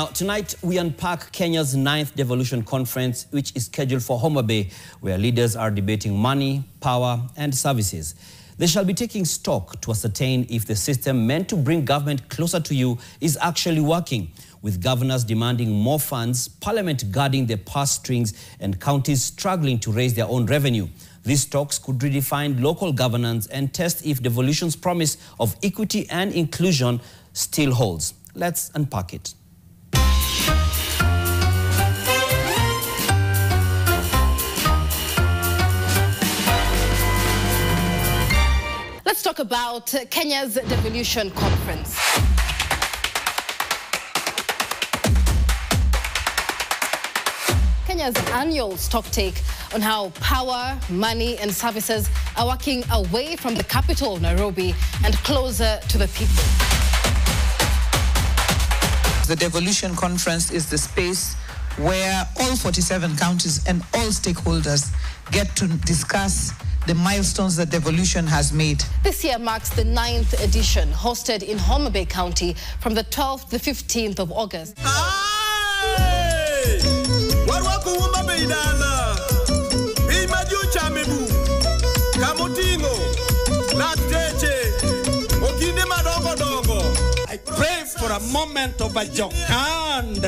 Now, tonight, we unpack Kenya's 9th Devolution Conference, which is scheduled for Homa Bay, where leaders are debating money, power, and services. They shall be taking stock to ascertain if the system meant to bring government closer to you is actually working, with governors demanding more funds, Parliament guarding their purse strings, and counties struggling to raise their own revenue. These talks could redefine local governance and test if devolution's promise of equity and inclusion still holds. Let's unpack it. Let's talk about Kenya's Devolution Conference. Kenya's annual stocktake on how power, money and services are working away from the capital, Nairobi, and closer to the people. The Devolution Conference is the space where all 47 counties and all stakeholders get to discuss the milestones that devolution has made. This year marks the 9th edition, hosted in Homa Bay County from the 12th to the 15th of August. I pray for a moment of a jokand,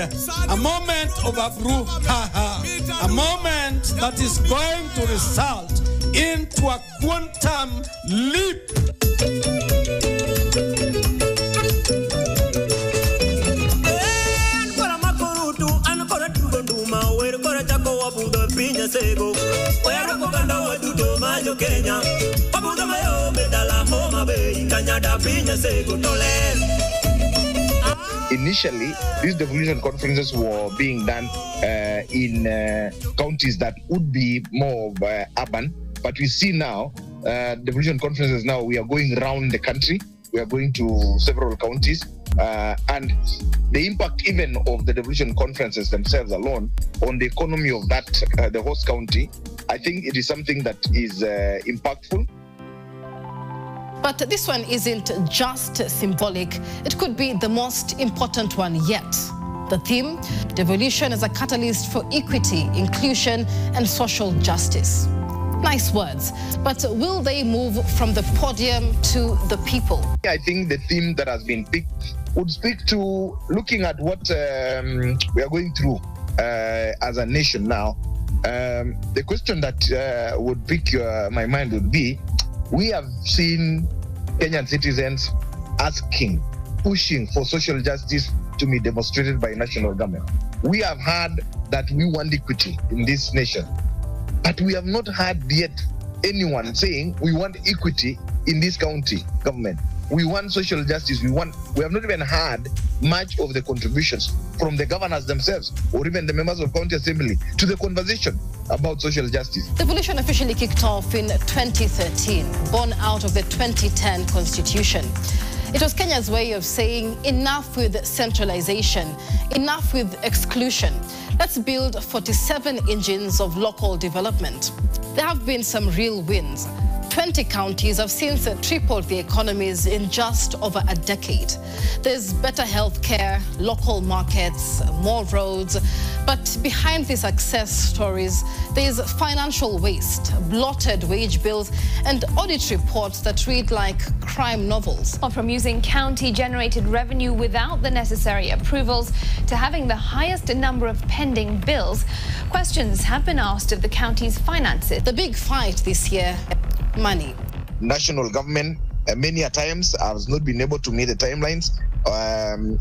a moment of a brouhaha, a moment that is going to result into a quantum leap. Initially, these devolution conferences were being done in counties that would be more urban. But we see now, devolution conferences now, we are going around the country. We are going to several counties. And the impact even of the devolution conferences themselves alone on the economy of that, the host county, I think it is something that is impactful. But this one isn't just symbolic. It could be the most important one yet. The theme, devolution as a catalyst for equity, inclusion, and social justice. Nice words, but will they move from the podium to the people? I think the theme that has been picked would speak to looking at what we are going through as a nation now. The question that would pick my mind would be, we have seen Kenyan citizens asking, pushing for social justice to be demonstrated by national government. We have heard that we want equity in this nation, but we have not heard yet anyone saying we want equity in this county government. We want social justice. We have not even heard much of the contributions from the governors themselves or even the members of county assembly to the conversation about social justice. Devolution officially kicked off in 2013, born out of the 2010 constitution. It was Kenya's way of saying enough with centralization, enough with exclusion. Let's build 47 engines of local development. There have been some real wins. 20 counties have since tripled their economies in just over a decade. There's better health care, local markets, more roads. But behind these success stories, there's financial waste, blotted wage bills, and audit reports that read like crime novels. From using county-generated revenue without the necessary approvals to having the highest number of pending bills, questions have been asked of the county's finances. The big fight this year, money. National government many a times has not been able to meet the timelines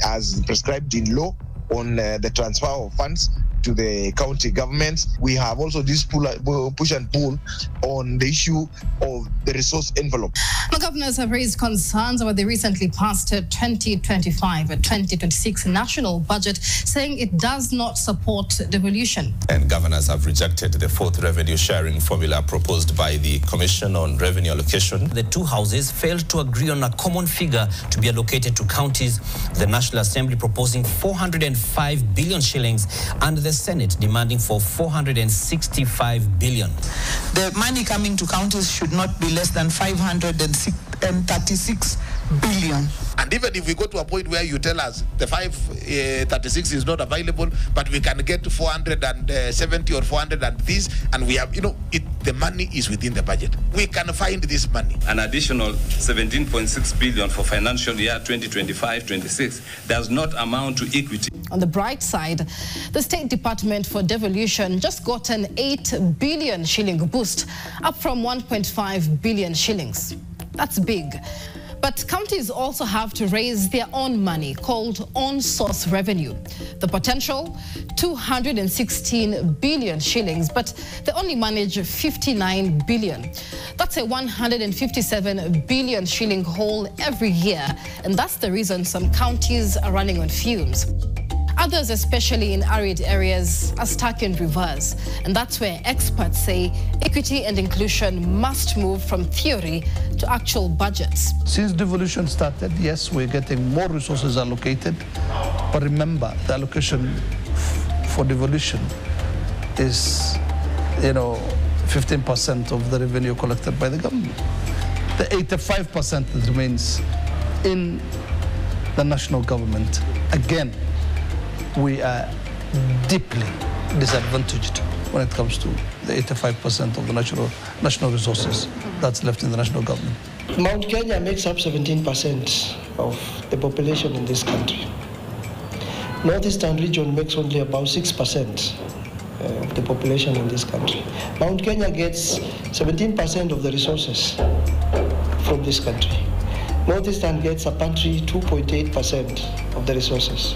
as prescribed in law on the transfer of funds to the county governments. We have also this push and pull on the issue of the resource envelope. The governors have raised concerns about the recently passed 2025 and 2026 national budget, saying it does not support devolution. And governors have rejected the fourth revenue sharing formula proposed by the Commission on Revenue Allocation. The two houses failed to agree on a common figure to be allocated to counties, the National Assembly proposing 405 billion shillings and the Senate demanding for 465 billion. The money coming to counties should not be less than 560 536 billion. And even if we go to a point where you tell us the 536 is not available, but we can get 470 or 400 and this, and we have, the money is within the budget. We can find this money. An additional 17.6 billion for financial year 2025-26 does not amount to equity. On the bright side, the State Department for Devolution just got an 8 billion shilling boost, up from 1.5 billion shillings. That's big. But counties also have to raise their own money, called on-source revenue. The potential, 216 billion shillings, but they only manage 59 billion. That's a 157 billion shilling hole every year, and that's the reason some counties are running on fumes. Others, especially in arid areas, are stuck in reverse. And that's where experts say equity and inclusion must move from theory to actual budgets. Since devolution started, yes, we're getting more resources allocated. But remember, the allocation for devolution is, 15% of the revenue collected by the government. The 85% that remains in the national government. Again, we are deeply disadvantaged when it comes to the 85% of the national resources that's left in the national government. Mount Kenya makes up 17% of the population in this country. Northeastern region makes only about 6% of the population in this country. Mount Kenya gets 17% of the resources from this country. Northeastern gets a paltry 2.8% of the resources.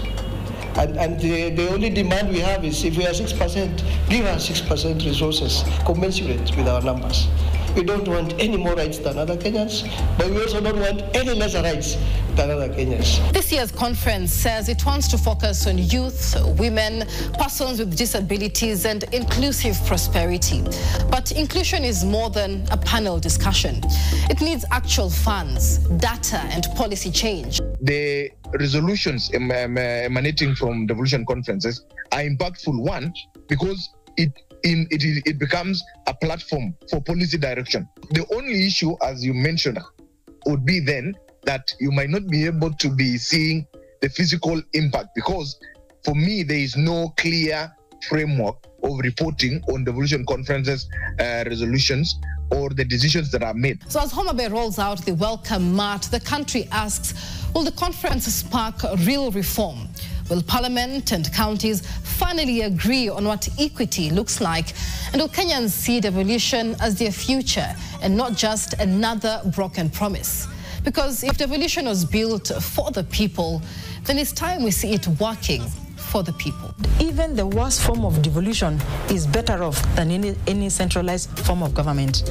And the only demand we have is if we are 6%, give us 6% resources commensurate with our numbers. We don't want any more rights than other Kenyans, but we also don't want any lesser rights than other Kenyans. This year's conference says it wants to focus on youth, women, persons with disabilities, and inclusive prosperity. But inclusion is more than a panel discussion. It needs actual funds, data, and policy change. The resolutions emanating from devolution conferences are impactful, one, because it becomes a platform for policy direction. The only issue, as you mentioned, would be then that you might not be able to be seeing the physical impact, because for me, there is no clear framework of reporting on devolution conferences, resolutions, or the decisions that are made. So as Homa Bay rolls out the welcome mat, the country asks, will the conference spark real reform? Will Parliament and counties finally agree on what equity looks like? And will Kenyans see devolution as their future and not just another broken promise? Because if devolution was built for the people, then it's time we see it working for the people. Even the worst form of devolution is better off than any centralized form of government.